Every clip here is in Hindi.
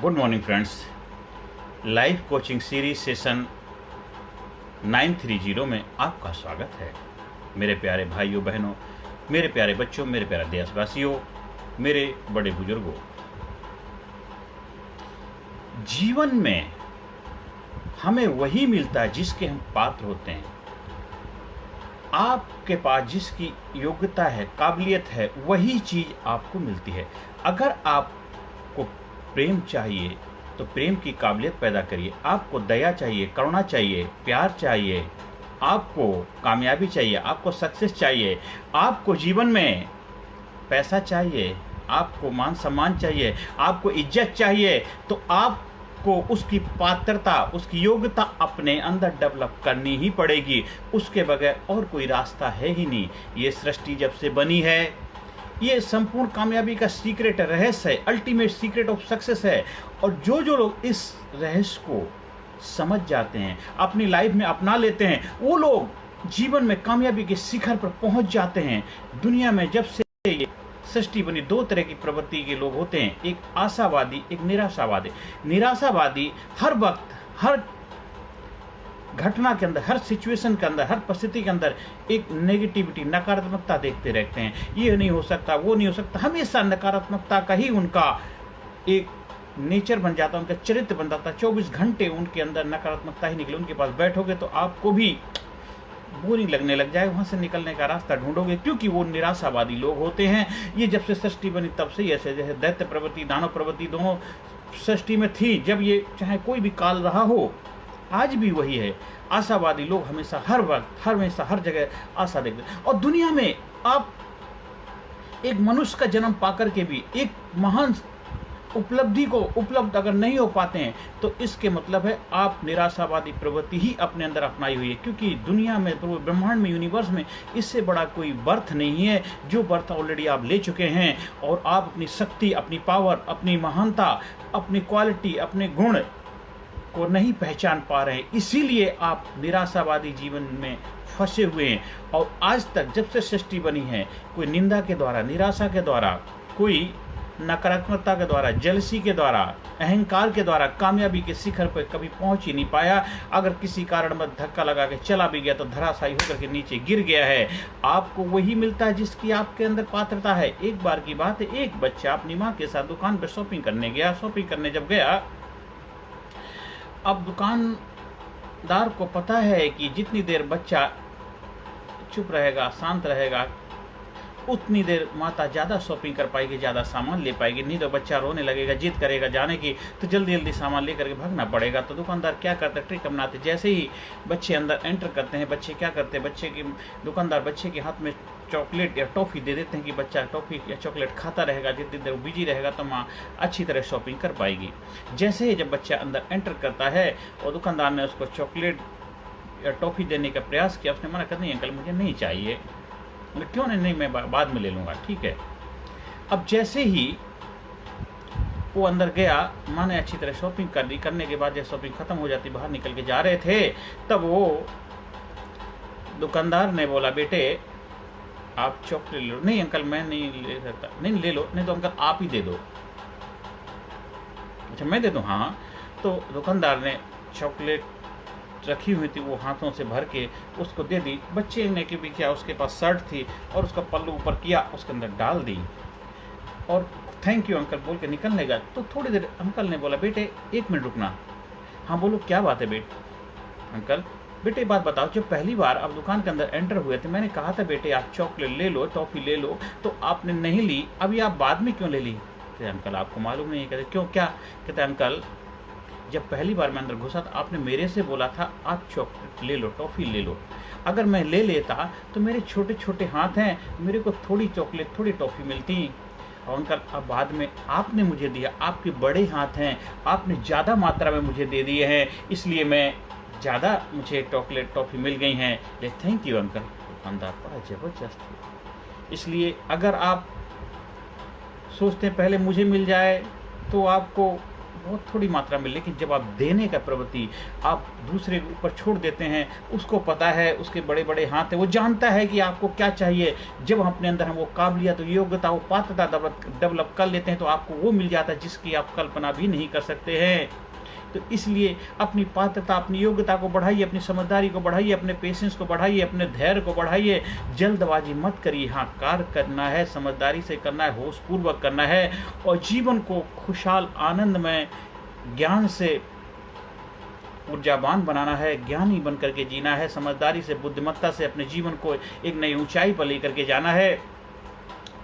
Good morning friends. Live coaching series session 930 में आपका स्वागत है। मेरे प्यारे भाइयों बहनों, मेरे प्यारे बच्चों, मेरे प्यारे देशवासियों, मेरे बड़े बुजुर्गों, जीवन में हमें वही मिलता है जिसके हम पात्र होते हैं। आपके पास जिसकी योग्यता है, काबिलियत है, वही चीज आपको मिलती है। अगर आपको प्रेम चाहिए तो प्रेम की काबिलियत पैदा करिए। आपको दया चाहिए, करुणा चाहिए, प्यार चाहिए, आपको कामयाबी चाहिए, आपको सक्सेस चाहिए, आपको जीवन में पैसा चाहिए, आपको मान सम्मान चाहिए, आपको इज्जत चाहिए, तो आपको उसकी पात्रता, उसकी योग्यता अपने अंदर डेवलप करनी ही पड़ेगी। उसके बगैर और कोई रास्ता है ही नहीं। ये सृष्टि जब से बनी है, ये संपूर्ण कामयाबी का सीक्रेट रहस्य है, अल्टीमेट सीक्रेट ऑफ सक्सेस है। और जो लोग इस रहस्य को समझ जाते हैं, अपनी लाइफ में अपना लेते हैं, वो लोग जीवन में कामयाबी के शिखर पर पहुंच जाते हैं। दुनिया में जब से ये सृष्टि बनी, दो तरह की प्रवृत्ति के लोग होते हैं, एक आशावादी, एक निराशावादी। निराशावादी हर वक्त, हर घटना के अंदर, हर सिचुएशन के अंदर, हर परिस्थिति के अंदर एक नेगेटिविटी, नकारात्मकता देखते रहते हैं। ये नहीं हो सकता, वो नहीं हो सकता, हमेशा नकारात्मकता का ही उनका एक नेचर बन जाता है, उनका चरित्र बन जाता है। 24 घंटे उनके अंदर नकारात्मकता ही निकले। उनके पास बैठोगे तो आपको भी बोरिंग लगने लग जाए, वहां से निकलने का रास्ता ढूंढोगे, क्योंकि वो निराशावादी लोग होते हैं। ये जब से सृष्टि बनी तब से ऐसे जैसे दैत्य प्रवृत्ति, दानव प्रवृत्ति दोनों सृष्टि में थी। जब ये चाहे कोई भी काल रहा हो, आज भी वही है। आशावादी लोग हमेशा, हर वक्त, हमेशा, हर जगह आशा देखते हैं। और दुनिया में आप एक मनुष्य का जन्म पाकर के भी एक महान उपलब्धि को उपलब्ध अगर नहीं हो पाते हैं, तो इसके मतलब है आप निराशावादी प्रवृत्ति ही अपने अंदर अपनाई हुई है। क्योंकि दुनिया में, ब्रह्मांड में, यूनिवर्स में इससे बड़ा कोई बर्थ नहीं है। जो बर्थ ऑलरेडी आप ले चुके हैं, और आप अपनी शक्ति, अपनी पावर, अपनी महानता, अपनी क्वालिटी, अपने गुण को नहीं पहचान पा रहे हैं। इसीलिए आप निराशावादी जीवन में फंसे हुए हैं। और आज तक जब से सृष्टि बनी है, कोई निंदा के द्वारा, निराशा के द्वारा, कोई नकारात्मकता के द्वारा, जलसी के द्वारा, अहंकार के द्वारा कामयाबी के शिखर पर कभी पहुंच ही नहीं पाया। अगर किसी कारण में धक्का लगा के चला भी गया तो धराशायी होकर के नीचे गिर गया है। आपको वही मिलता है जिसकी आपके अंदर पात्रता है। एक बार की बात है, एक बच्चा अपनी माँ के साथ दुकान पर शॉपिंग करने गया। शॉपिंग करने जब गया, अब दुकानदार को पता है कि जितनी देर बच्चा चुप रहेगा, शांत रहेगा, उतनी देर माता ज़्यादा शॉपिंग कर पाएगी, ज़्यादा सामान ले पाएगी। नहीं तो बच्चा रोने लगेगा, जिद करेगा जाने की, तो जल्दी जल्दी सामान लेकर के भागना पड़ेगा। तो दुकानदार क्या करते हैं, ट्रिक अपनाते। जैसे ही बच्चे अंदर एंटर करते हैं, बच्चे क्या करते हैं, दुकानदार बच्चे के हाथ में चॉकलेट या टॉफ़ी दे देते हैं कि बच्चा टॉफ़ी या चॉकलेट खाता रहेगा। जितनी देर बिजी रहेगा तो माँ अच्छी तरह शॉपिंग कर पाएगी। जैसे ही जब बच्चा अंदर एंटर करता है और दुकानदार ने उसको चॉकलेट या टॉफ़ी देने का प्रयास किया, उसने मना कर, नहीं अंकल मुझे नहीं चाहिए। क्यों नहीं, मैं बाद में ले लूँगा, ठीक है। अब जैसे ही वो अंदर गया, माँ ने अच्छी तरह शॉपिंग कर ली। करने के बाद जब शॉपिंग खत्म हो जाती, बाहर निकल के जा रहे थे, तब वो दुकानदार ने बोला, बेटे आप चॉकलेट ले लो। नहीं अंकल मैं नहीं ले सकता। नहीं ले लो। नहीं तो अंकल आप ही दे दो। अच्छा मैं दे दूँ? हाँ। तो दुकानदार ने चॉकलेट रखी हुई थी, वो हाथों से भर के उसको दे दी। बच्चे ने भी क्या, उसके पास शर्ट थी और उसका पल्लू ऊपर किया, उसके अंदर डाल दी और थैंक यू अंकल बोल के निकलने लगा। तो थोड़ी देर अंकल ने बोला, बेटे 1 मिनट रुकना। हाँ बोलो क्या बात है अंकल? बेटे बात बताओ, जब पहली बार आप दुकान के अंदर एंटर हुए थे, मैंने कहा था बेटे आप चॉकलेट ले लो, टॉफ़ी ले लो, तो आपने नहीं ली। अभी आप बाद में क्यों ले ली? कहते अंकल आपको मालूम नहीं है। कहते क्यों, क्या? कहते अंकल जब पहली बार मैं अंदर घुसा था, आपने मेरे से बोला था आप चॉकलेट ले लो, टॉफ़ी ले लो। अगर मैं ले लेता तो मेरे छोटे छोटे हाथ हैं, मेरे को थोड़ी चॉकलेट, थोड़ी टॉफ़ी मिलती। और अंकल अब बाद में आपने मुझे दिया, आपके बड़े हाथ हैं, आपने ज़्यादा मात्रा में मुझे दे दिए हैं, इसलिए मैं ज़्यादा, मुझे चॉकलेट टॉफ़ी मिल गई हैं। ले थैंक यू अंकल। दुकानदार बड़ा ज़बरदस्त है। इसलिए अगर आप सोचते हैं पहले मुझे मिल जाए तो आपको बहुत थोड़ी मात्रा में, लेकिन जब आप देने का प्रवृत्ति आप दूसरे के ऊपर छोड़ देते हैं, उसको पता है, उसके बड़े बड़े हाथ हैं, वो जानता है कि आपको क्या चाहिए। जब हम अपने अंदर हम वो काबिलियत, योग्यता, वो पात्रता डेवलप कर लेते हैं तो आपको वो मिल जाता है जिसकी आप कल्पना भी नहीं कर सकते हैं। तो इसलिए अपनी पात्रता, अपनी योग्यता को बढ़ाइए, अपनी समझदारी को बढ़ाइए, अपने पेशेंस को बढ़ाइए, अपने धैर्य को बढ़ाइए। जल्दबाजी मत करिए। हाँ, कार्य करना है, समझदारी से करना है, होशपूर्वक करना है और जीवन को खुशहाल, आनंदमय, ज्ञान से ऊर्जावान बनाना है, ज्ञानी बन करके जीना है, समझदारी से, बुद्धिमत्ता से अपने जीवन को एक नई ऊंचाई पर लेकर के जाना है।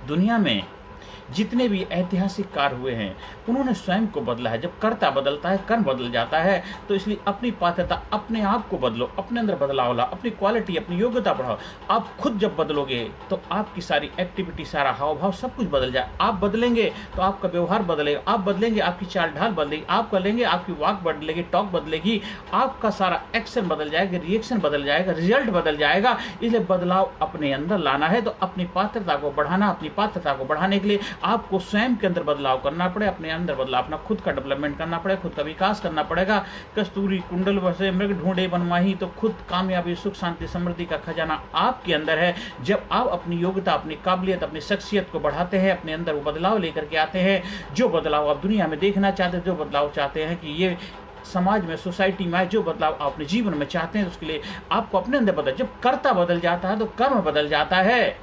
दुनिया में जितने भी ऐतिहासिक कार्य हुए हैं उन्होंने स्वयं को बदला है। जब कर्ता बदलता है, कर्म बदल जाता है। तो इसलिए अपनी पात्रता, अपने आप को बदलो, अपने अंदर बदलाव ला, अपनी क्वालिटी, अपनी योग्यता बढ़ाओ। आप खुद जब बदलोगे तो आपकी सारी एक्टिविटी, सारा हाव भाव सब कुछ बदल जाए। आप बदलेंगे तो आपका व्यवहार बदलेगा, आप बदलेंगे आपकी चाल ढाल बदलेगी, आप बदलेंगे आपकी वाक बदलेगी, टॉक बदलेगी, आपका सारा एक्शन बदल जाएगा, रिएक्शन बदल जाएगा, रिजल्ट बदल जाएगा। इसलिए बदलाव अपने अंदर लाना है तो अपनी पात्रता को बढ़ाना, अपनी पात्रता को बढ़ाने के लिए आपको स्वयं के अंदर बदलाव करना पड़े, अपने अंदर बदलाव, अपना खुद का डेवलपमेंट करना पड़ेगा, खुद का विकास करना पड़ेगा। कस्तूरी कुंडल वसे मृग ढूंढे बनमाही, तो खुद कामयाबी, सुख, शांति, समृद्धि का खजाना आपके अंदर है। जब आप अपनी योग्यता, अपनी काबिलियत, अपनी शख्सियत को बढ़ाते हैं, अपने अंदर वो बदलाव लेकर के आते हैं, जो बदलाव आप दुनिया में देखना चाहते हैं, जो बदलाव चाहते हैं कि ये समाज में, सोसाइटी में, जो बदलाव आप अपने जीवन में चाहते हैं, उसके लिए आपको अपने अंदर बदल। जब कर्ता बदल जाता है तो कर्म बदल जाता है।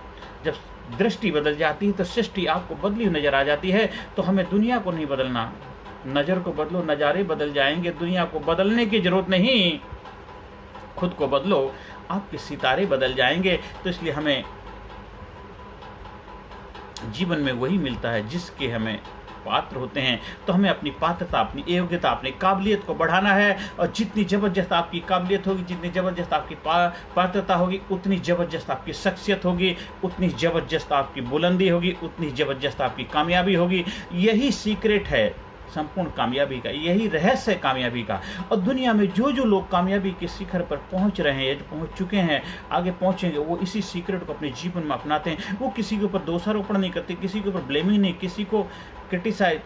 जब दृष्टि बदल जाती है तो सृष्टि आपको बदली हुई नजर आ जाती है। तो हमें दुनिया को नहीं बदलना, नजर को बदलो, नजारे बदल जाएंगे। दुनिया को बदलने की जरूरत नहीं, खुद को बदलो, आपके सितारे बदल जाएंगे। तो इसलिए हमें जीवन में वही मिलता है जिसके हमें पात्र होते हैं। तो हमें अपनी पात्रता, अपनी योग्यता, अपनी काबिलियत को बढ़ाना है। और जितनी जबरदस्त आपकी काबिलियत होगी, जितनी जबरदस्त आपकी पात्रता होगी, उतनी जबरदस्त आपकी शख्सियत होगी, उतनी जबरदस्त आपकी बुलंदी होगी, उतनी जबरदस्त आपकी कामयाबी होगी। यही सीक्रेट है संपूर्ण कामयाबी का, यही रहस्य है कामयाबी का। और दुनिया में जो जो लोग कामयाबी के शिखर पर पहुंच रहे हैं, जो पहुंच चुके हैं, आगे पहुंचेंगे, वो इसी सीक्रेट को अपने जीवन में अपनाते हैं। वो किसी के ऊपर दोषारोपण नहीं करते, किसी के ऊपर ब्लेमिंग नहीं, किसी को क्रिटिसाइज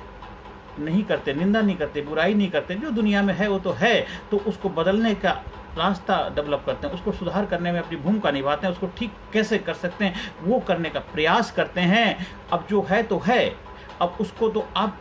नहीं करते, निंदा नहीं करते, बुराई नहीं करते। जो दुनिया में है वो तो है, तो उसको बदलने का रास्ता डेवलप करते हैं, उसको सुधार करने में अपनी भूमिका निभाते हैं, उसको ठीक कैसे कर सकते हैं वो करने का प्रयास करते हैं। अब जो है तो है, अब उसको तो आप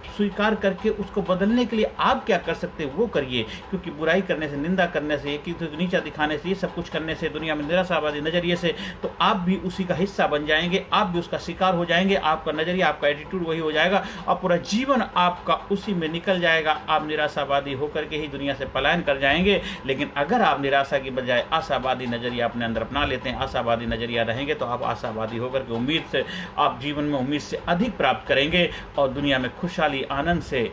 स्वीकार करके उसको बदलने के लिए आप क्या कर सकते हैं वो करिए। क्योंकि बुराई करने से, निंदा करने से, कि तो नीचा दिखाने से, ये सब कुछ करने से, दुनिया में निराशावादी नजरिए से, तो आप भी उसी का हिस्सा बन जाएंगे, आप भी उसका शिकार हो जाएंगे। आपका नजरिया, आपका एटीट्यूड वही हो जाएगा और पूरा जीवन आपका उसी में निकल जाएगा। आप निराशावादी होकर के ही दुनिया से पलायन कर जाएंगे। लेकिन अगर आप निराशा की बजाय आशावादी नजरिया अपने अंदर अपना लेते हैं, आशावादी नजरिया रहेंगे, तो आप आशावादी होकर के उम्मीद से, आप जीवन में उम्मीद से अधिक प्राप्त करेंगे और दुनिया में खुशहाली, आनंद से,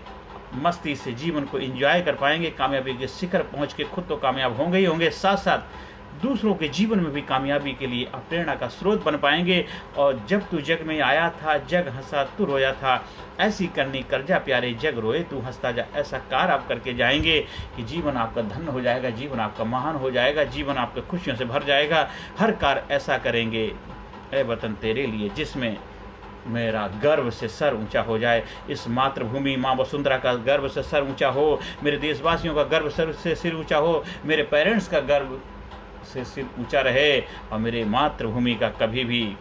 मस्ती से जीवन को एंजॉय कर पाएंगे। कामयाबी के शिखर पहुंच के खुद तो कामयाब होंगे ही होंगे, साथ साथ दूसरों के जीवन में भी कामयाबी के लिए आप प्रेरणा का स्रोत बन पाएंगे। और जब तू जग में आया था, जग हंसा तू रोया था, ऐसी करनी कर्जा प्यारे, जग रोए तू हंसता जा। ऐसा कार्य आप करके जाएंगे कि जीवन आपका धन्य हो जाएगा, जीवन आपका महान हो जाएगा, जीवन आपके खुशियों से भर जाएगा। हर कार्य ऐसा करेंगे ए वतन तेरे लिए जिसमें मेरा गर्व से सर ऊंचा हो जाए। इस मातृभूमि माँ वसुंधरा का गर्व से सर ऊंचा हो, मेरे देशवासियों का गर्व सर से सिर ऊंचा हो, मेरे पेरेंट्स का गर्व से सिर ऊंचा रहे और मेरे मातृभूमि का कभी भी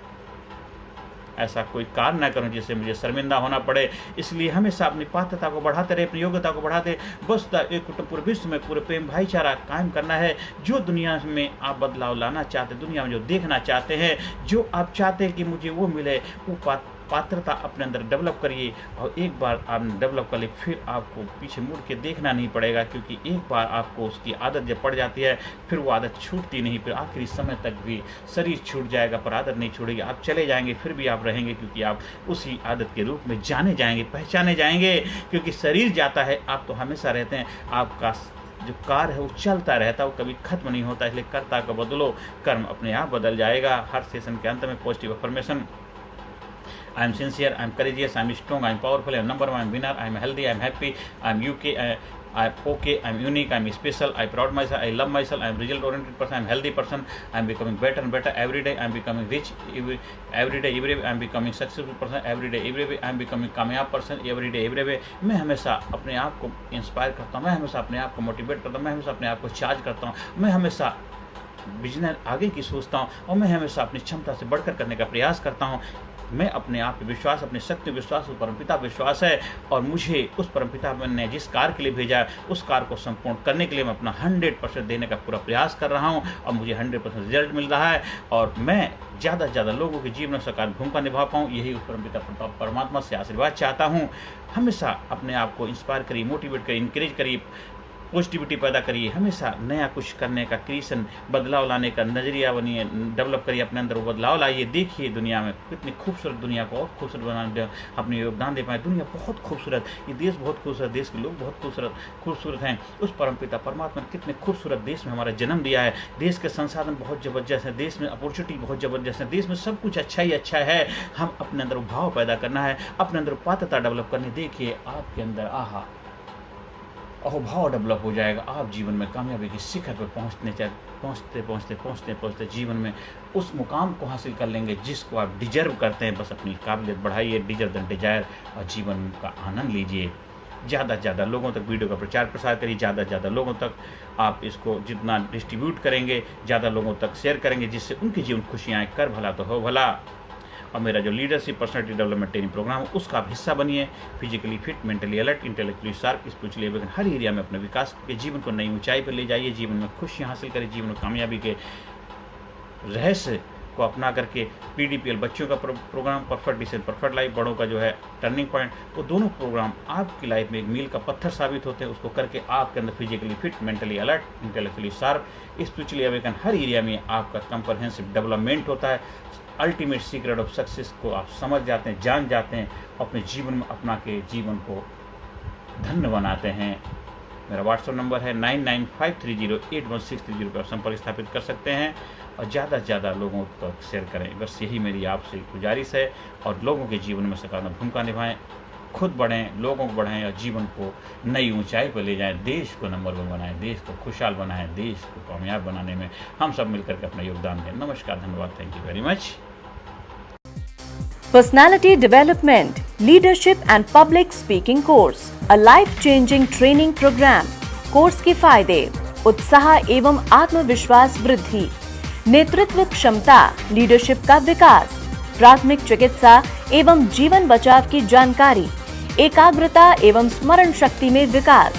ऐसा कोई कार्य न करूं जिससे मुझे शर्मिंदा होना पड़े। इसलिए हमेशा अपनी पात्रता को बढ़ाते रहे, अपनी योग्यता को बढ़ाते, बस एक कुटुंब, पूरे विश्व में पूरे प्रेम भाईचारा कायम करना है। जो दुनिया में आप बदलाव लाना चाहते, दुनिया में जो देखना चाहते हैं, जो आप चाहते हैं कि मुझे वो मिले, वो पात्रता अपने अंदर डेवलप करिए। और एक बार आपने डेवलप कर ली, फिर आपको पीछे मुड़ के देखना नहीं पड़ेगा। क्योंकि एक बार आपको उसकी आदत जब पड़ जाती है, फिर वो आदत छूटती नहीं। फिर आखिरी समय तक भी शरीर छूट जाएगा पर आदत नहीं छूटेगी। आप चले जाएंगे फिर भी आप रहेंगे, क्योंकि आप उसी आदत के रूप में जाने जाएंगे, पहचाने जाएंगे। क्योंकि शरीर जाता है, आप तो हमेशा रहते हैं। आपका जो कार्य है वो चलता रहता है, वो कभी खत्म नहीं होता। इसलिए कर्ता को बदलो, कर्म अपने आप बदल जाएगा। हर सेशन के अंत में positive affirmation, I am sincere, I am courageous, I am strong, I am powerful, I am number one, I am winner, I am healthy, I am happy, I am UK, I am okay, I am unique, I am special, I proud myself, I love myself, I am result oriented person, I am healthy person, I am becoming better and better every day, I am becoming rich every day every way, I am becoming successful person every day every way, I am becoming कामयाब person every day every way. मैं हमेशा अपने आप को इंस्पायर करता हूँ, मैं हमेशा अपने आप को मोटिवेट करता हूँ, मैं हमेशा अपने आप को चार्ज करता हूँ, मैं हमेशा बिजनेस आगे की सोचता हूँ और मैं हमेशा अपनी क्षमता से बढ़कर करने का प्रयास करता हूँ। मैं अपने आप पे विश्वास, अपने शक्ति विश्वास, उस परमपिता विश्वास है और मुझे उस परमपिता ने जिस कार्य के लिए भेजा है उस कार्य को संपूर्ण करने के लिए मैं अपना 100% देने का पूरा प्रयास कर रहा हूँ और मुझे 100% रिजल्ट मिल रहा है और मैं ज़्यादा से ज़्यादा लोगों के जीवन में सकार भूमिका निभा पाऊँ, यही उस परमपिता परमात्मा से आशीर्वाद चाहता हूँ। हमेशा अपने आप को इंस्पायर करिए, मोटिवेट करिए, इंकरेज करिए, पॉजिटिविटी पैदा करिए, हमेशा नया कुछ करने का, क्रिएशन, बदलाव लाने का नज़रिया बनिए, डेवलप करिए, अपने अंदर वो बदलाव लाइए। देखिए दुनिया में कितनी खूबसूरत, दुनिया को और खूबसूरत बनाने अपने योगदान दे पाए। दुनिया बहुत खूबसूरत, ये देश बहुत खूबसूरत, देश के लोग बहुत खूबसूरत हैं। उस परमपिता परमात्मा ने कितने खूबसूरत देश में हमारा जन्म दिया है। देश के संसाधन बहुत ज़बरदस्त है, देश में अपॉर्चुनिटी बहुत ज़बरदस्त है, देश में सब कुछ अच्छा ही अच्छा है। हम अपने अंदर भाव पैदा करना है, अपने अंदर पात्रता डेवलप करनी। देखिए आपके अंदर भाव डेवलप हो जाएगा, आप जीवन में कामयाबी की शिखर पर पहुँचते जीवन में उस मुकाम को हासिल कर लेंगे जिसको आप डिजर्व करते हैं। बस अपनी काबिलियत बढ़ाइए, डिजर्व दैन डिजायर, और जीवन का आनंद लीजिए। ज़्यादा से ज़्यादा लोगों तक वीडियो का प्रचार प्रसार करिए, ज़्यादा से ज़्यादा लोगों तक आप इसको जितना डिस्ट्रीब्यूट करेंगे, ज़्यादा लोगों तक शेयर करेंगे, जिससे उनके जीवन खुशियाँ आए। कर भला तो हो भला। और मेरा जो leadership personality development training programme है उसका आप हिस्सा बनिए। Physically fit, mentally alert, intellectually sharp, spiritually awaken, हर एरिया में अपने विकास के जीवन को नई ऊंचाई पर ले जाइए। जीवन में खुशियाँ हासिल करिए, जीवन में कामयाबी के रहस्य को अपना करके PDPL बच्चों का programme, perfect decision perfect life, बड़ों का जो है टर्निंग पॉइंट, वो दोनों प्रोग्राम आपकी लाइफ में एक मील का पत्थर साबित होते हैं। उसको करके आपके अंदर physically fit, mentally alert, intellectually sharp, spiritually awaken, हर एरिया में आपका कंप्रहेंसिव डेवलपमेंट होता है। अल्टीमेट सीक्रेट ऑफ सक्सेस को आप समझ जाते हैं, जान जाते हैं, अपने जीवन में अपना के जीवन को धन्य बनाते हैं। मेरा व्हाट्सएप नंबर है 9953081630 पर संपर्क स्थापित कर सकते हैं और ज़्यादा से ज़्यादा लोगों तक शेयर करें। बस यही मेरी आपसे गुजारिश है और लोगों के जीवन में सकारात्मक भूमिका निभाएं, खुद बढ़ें, लोगों को बढ़ाएं और जीवन को नई ऊंचाई पर ले जाएं। देश को नंबर 1 बनाएं, देश को खुशहाल बनाएं, देश को कामयाब बनाने में हम सब मिलकर के अपना योगदान दें। नमस्कार, धन्यवाद, thank you very much. Personality Development, Leadership and Public Speaking Course, a life-changing training program. Course के फायदे: उत्साह एवं आत्मविश्वास वृद्धि, नेतृत्व क्षमता, लीडरशिप का विकास, प्राथमिक चिकित्सा एवं जीवन बचाव की जानकारी, एकाग्रता एवं स्मरण शक्ति में विकास,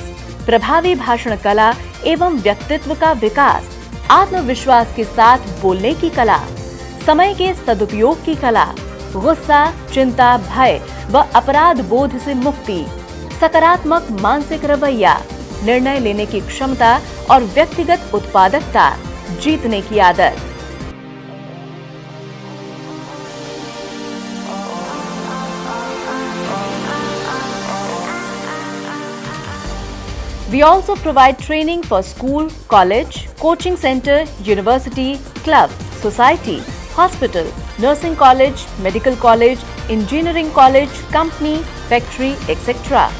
प्रभावी भाषण कला एवं व्यक्तित्व का विकास, आत्मविश्वास के साथ बोलने की कला, समय के सदुपयोग की कला, गुस्सा, चिंता, भय व अपराध बोध से मुक्ति, सकारात्मक मानसिक रवैया, निर्णय लेने की क्षमता और व्यक्तिगत उत्पादकता, जीतने की आदत। We also provide training for school, college, coaching center, university, club, society, hospital, nursing college, medical college, engineering college, company, factory, etc.